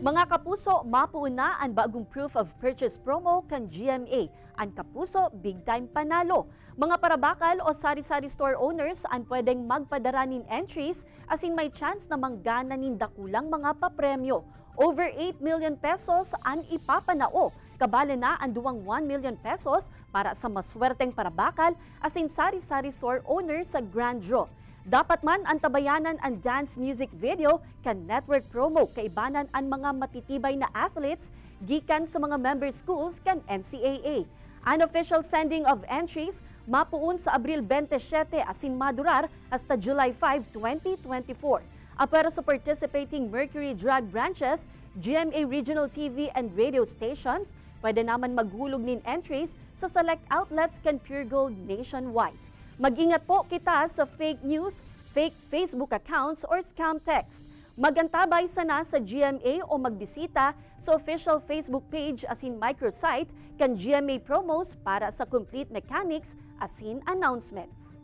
Mga kapuso, mapuuna ang bagong proof of purchase promo kan GMA. Ang kapuso, big time panalo. Mga parabakal o sari-sari store owners ang pwedeng magpadaranin entries asin may chance na manggana nin dakulang mga papremyo. Over 8 million pesos ang ipapanao. Kabala na ang 1 million pesos para sa maswerteng parabakal asin sari-sari store owners sa grand draw. Dapat man ang tabayanan ang dance music video kan network promo kaibanan ang mga matitibay na athletes gikan sa mga member schools kan NCAA. Unofficial sending of entries mapuun sa Abril 27 asin madurar hasta July 5, 2024. Apero sa participating Mercury Drug branches, GMA Regional TV and radio stations, pwede naman maghulog nin entries sa select outlets kan Pure Gold nationwide. Mag-ingat po kita sa fake news, fake Facebook accounts or scam text. Magantabay sana sa GMA o magbisita sa official Facebook page asin microsite kan GMA Promos para sa complete mechanics asin announcements.